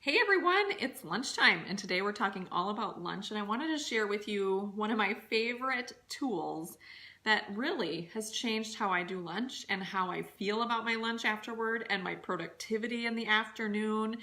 Hey everyone, it's lunchtime and today we're talking all about lunch, and I wanted to share with you one of my favorite tools that really has changed how I do lunch and how I feel about my lunch afterward and my productivity in the afternoon,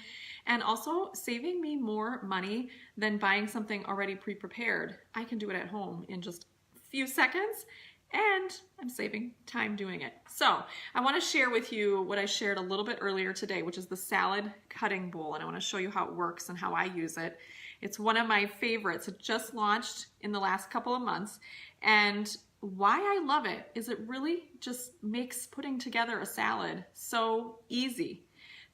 and also saving me more money than buying something already pre-prepared. I can do it at home in just a few seconds and I'm saving time doing it. So I want to share with you what I shared a little bit earlier today, which is the salad cutting bowl, and I want to show you how it works and how I use it. It's one of my favorites. It just launched in the last couple of months, and why I love it is it really just makes putting together a salad so easy.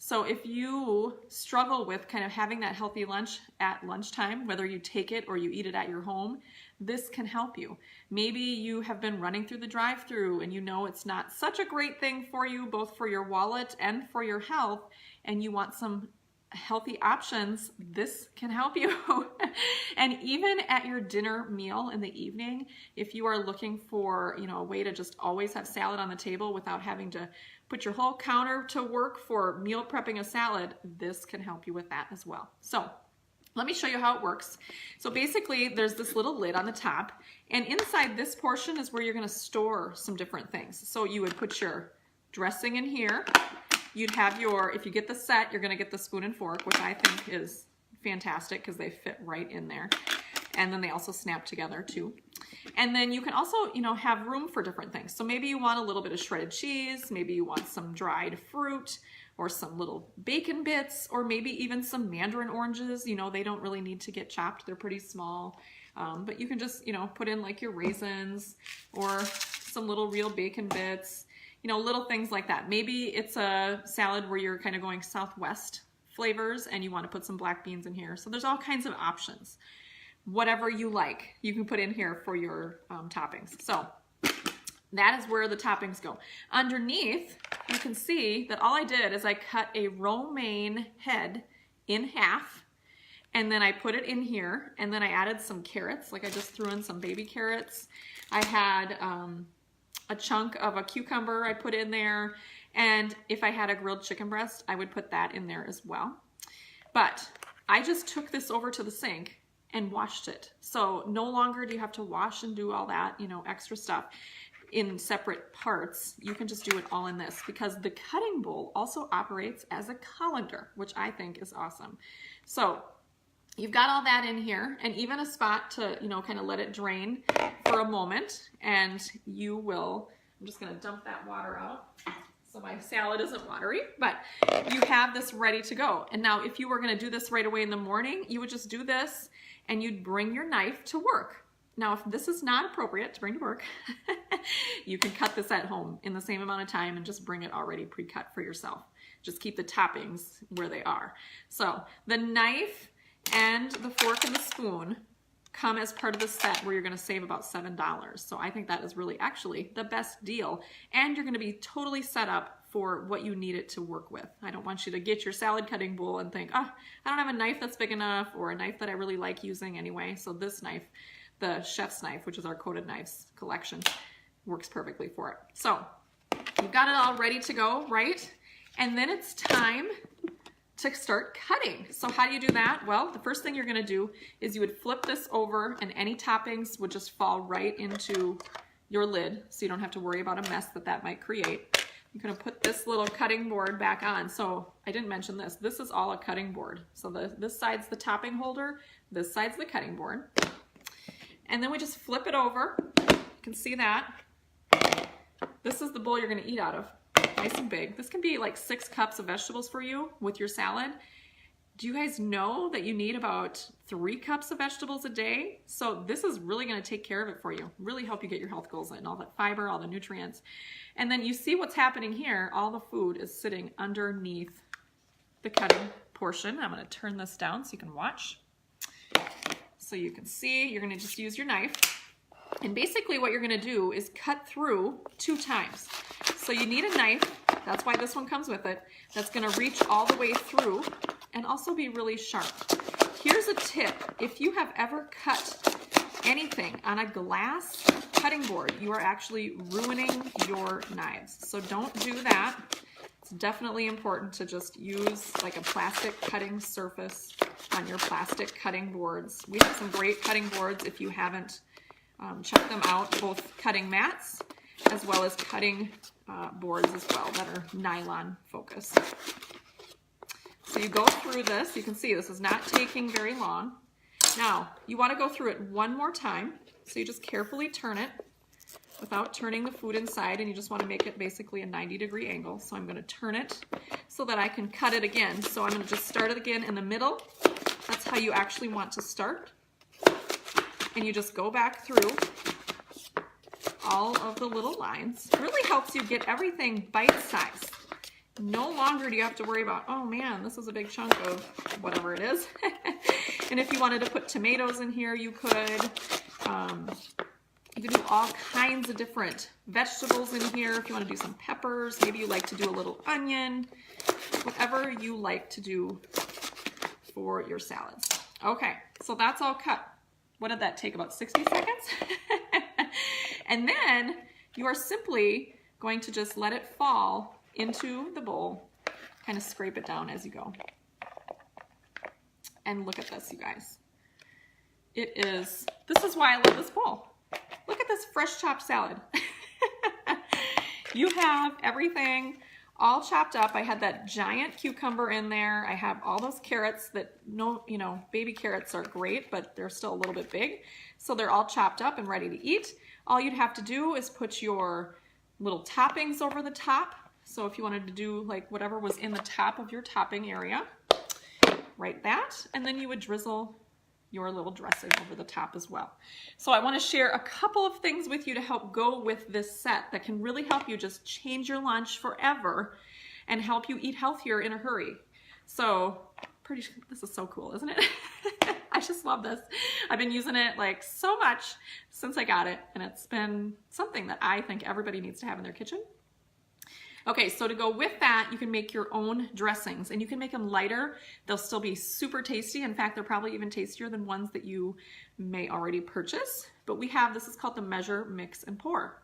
So if you struggle with kind of having that healthy lunch at lunchtime, whether you take it or you eat it at your home, this can help you. Maybe you have been running through the drive-thru and you know it's not such a great thing for you, both for your wallet and for your health, and you want some healthy options. This can help you. And even at your dinner meal in the evening, if you are looking for, a way to just always have salad on the table without having to put your whole counter to work for meal prepping a salad, this can help you with that as well. So let me show you how it works. So basically there's this little lid on the top, and inside this portion is where you're going to store some different things. So you would put your dressing in here. You'd have if you get the set, you're going to get the spoon and fork, which I think is fantastic because they fit right in there. And then they also snap together too. And then you can also, have room for different things. So maybe you want a little bit of shredded cheese, maybe you want some dried fruit, or some little bacon bits, or maybe even some mandarin oranges. They don't really need to get chopped. They're pretty small. But you can just, put in like your raisins or some little real bacon bits, little things like that. Maybe it's a salad where you're kind of going Southwest flavors and you want to put some black beans in here. So there's all kinds of options. Whatever you like, you can put in here for your toppings. So that is where the toppings go. Underneath, you can see that all I did is I cut a romaine head in half, and then I put it in here, and then I added some carrots, like I just threw in some baby carrots. I had a chunk of a cucumber I put in there, and if I had a grilled chicken breast, I would put that in there as well. But I just took this over to the sink and washed it. So no longer do you have to wash and do all that, extra stuff in separate parts. You can just do it all in this, because the cutting bowl also operates as a colander, which I think is awesome. So you've got all that in here, and even a spot to, kind of let it drain for a moment, and I'm just gonna dump that water out so my salad isn't watery, but you have this ready to go. And now if you were gonna do this right away in the morning, you would just do this and you'd bring your knife to work. Now, if this is not appropriate to bring to work, you can cut this at home in the same amount of time and just bring it already pre-cut for yourself. Just keep the toppings where they are. So the knife and the fork and the spoon come as part of the set where you're going to save about $7. So I think that is really actually the best deal. And you're going to be totally set up for what you need it to work with. I don't want you to get your salad cutting bowl and think, oh, I don't have a knife that's big enough, or a knife that I really like using anyway. So this knife, the chef's knife, which is our coated knives collection, works perfectly for it. So you've got it all ready to go, right? And then it's time to start cutting. So how do you do that? Well, the first thing you're gonna do is you would flip this over, and any toppings would just fall right into your lid, so you don't have to worry about a mess that might create. You're gonna put this little cutting board back on. So I didn't mention this. This is all a cutting board. So this side's the topping holder, this side's the cutting board. And then we just flip it over. You can see that. This is the bowl you're gonna eat out of. Nice and big. This can be like 6 cups of vegetables for you with your salad. Do you guys know that you need about 3 cups of vegetables a day? So this is really gonna take care of it for you. Really help you get your health goals in, all that fiber, all the nutrients. And then you see what's happening here. All the food is sitting underneath the cutting portion. I'm gonna turn this down so you can watch. So you can see, you're gonna just use your knife. And basically what you're gonna do is cut through 2 times. So you need a knife, that's why this one comes with it, that's gonna reach all the way through and also be really sharp. Here's a tip. If you have ever cut anything on a glass cutting board, you are actually ruining your knives. So don't do that. It's It's definitely important to just use like a plastic cutting surface on your plastic cutting boards. We have some great cutting boards if you haven't checked them out, both cutting mats as well as cutting boards as well that are nylon focused. So you go through this, you can see this is not taking very long. Now, you want to go through it one more time, so you just carefully turn it without turning the food inside, and you just want to make it basically a 90-degree angle. So I'm going to turn it so that I can cut it again. So I'm going to just start it again in the middle. That's how you actually want to start. And you just go back through all of the little lines. It really helps you get everything bite-sized. No longer do you have to worry about, oh man, this is a big chunk of whatever it is. And if you wanted to put tomatoes in here, you could. You can do all kinds of different vegetables in here. If you want to do some peppers, maybe you like to do a little onion, whatever you like to do for your salads. Okay, so that's all cut. What did that take, about 60 seconds? And then you are simply going to just let it fall into the bowl, kind of scrape it down as you go. And look at this, you guys. This is why I love this bowl. Look at this fresh chopped salad. You have everything all chopped up. I had that giant cucumber in there. I have all those carrots that, baby carrots are great, but they're still a little bit big. So they're all chopped up and ready to eat. All you'd have to do is put your little toppings over the top. So if you wanted to do like whatever was in the top of your topping area, write that, and then you would drizzle your little dressing over the top as well. So I want to share a couple of things with you to help go with this set that can really help you just change your lunch forever and help you eat healthier in a hurry. So this is so cool, isn't it? I just love this. I've been using it like so much since I got it, and it's been something that I think everybody needs to have in their kitchen. Okay, so to go with that, you can make your own dressings, and you can make them lighter. They'll still be super tasty. In fact, they're probably even tastier than ones that you may already purchase. But this is called the Measure, Mix, and Pour.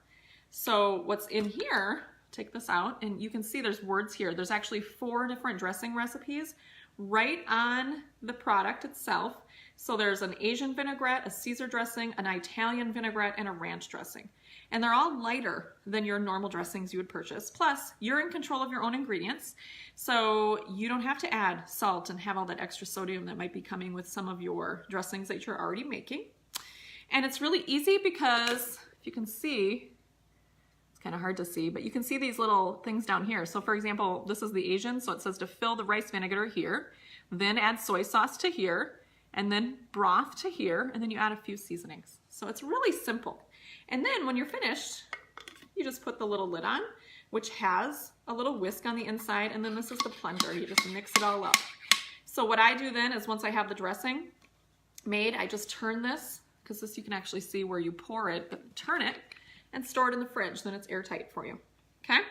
So what's in here, take this out, and you can see there's words here. There's actually 4 different dressing recipes right on the product itself. So there's an Asian vinaigrette, a Caesar dressing, an Italian vinaigrette, and a ranch dressing. And they're all lighter than your normal dressings you would purchase. Plus, you're in control of your own ingredients, so you don't have to add salt and have all that extra sodium that might be coming with some of your dressings that you're already making. And it's really easy because, if you can see, it's kind of hard to see, but you can see these little things down here. So for example, this is the Asian, so it says to fill the rice vinegar here, then add soy sauce to here, and then broth to here, and then you add a few seasonings. So it's really simple. And then when you're finished, you just put the little lid on, which has a little whisk on the inside, and then this is the plunger. You just mix it all up. So what I do then is once I have the dressing made, I just turn this, because this you can actually see where you pour it, but turn it and store it in the fridge, then it's airtight for you. Okay?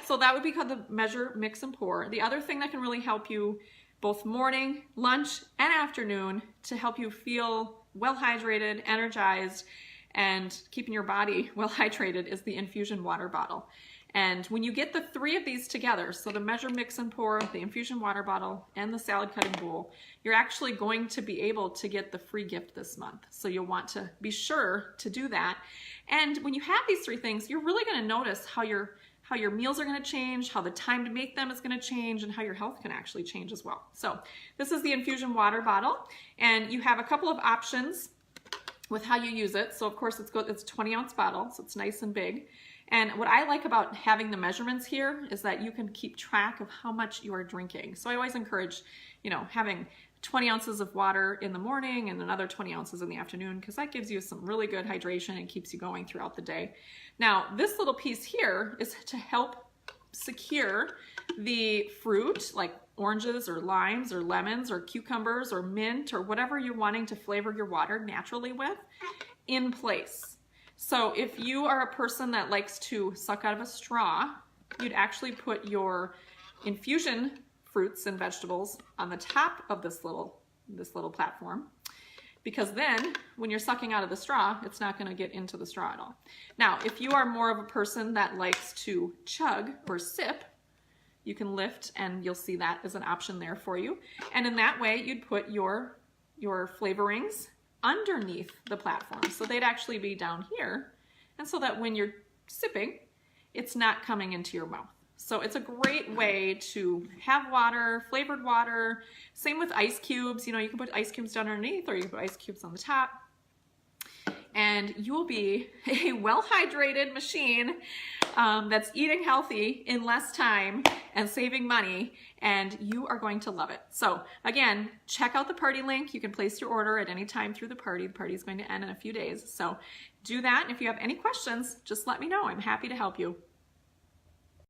So that would be called the Measure, Mix, and Pour. The other thing that can really help you both morning, lunch, and afternoon to help you feel well hydrated, energized, and keeping your body well hydrated is the infusion water bottle. And when you get the 3 of these together, so the Measure, Mix, and Pour, the infusion water bottle, and the salad cutting bowl, you're actually going to be able to get the free gift this month. So you'll want to be sure to do that. And when you have these 3 things, you're really going to notice how your meals are going to change, how the time to make them is going to change, and how your health can actually change as well. So this is the infusion water bottle, and you have a couple of options with how you use it. So of course it's a 20-ounce bottle, so it's nice and big. And what I like about having the measurements here is that you can keep track of how much you are drinking. So I always encourage, having 20 ounces of water in the morning and another 20 ounces in the afternoon, because that gives you some really good hydration and keeps you going throughout the day. Now, this little piece here is to help secure the fruit, like oranges or limes or lemons or cucumbers or mint or whatever you're wanting to flavor your water naturally with, in place. So if you are a person that likes to suck out of a straw, you'd actually put your infusion fruits and vegetables on the top of this little platform, because then when you're sucking out of the straw, it's not going to get into the straw at all. Now, if you are more of a person that likes to chug or sip, You can lift, and you'll see that as an option there for you. And in that way, you'd put your flavorings underneath the platform. So they'd actually be down here. And so that when you're sipping, it's not coming into your mouth. So it's a great way to have water, flavored water. Same with ice cubes. You know, you can put ice cubes down underneath, or you can put ice cubes on the top. And you will be a well-hydrated machine that's eating healthy in less time and saving money, and you are going to love it. So again, check out the party link. You can place your order at any time through the party. The party is going to end in a few days. So do that. And if you have any questions, just let me know. I'm happy to help you.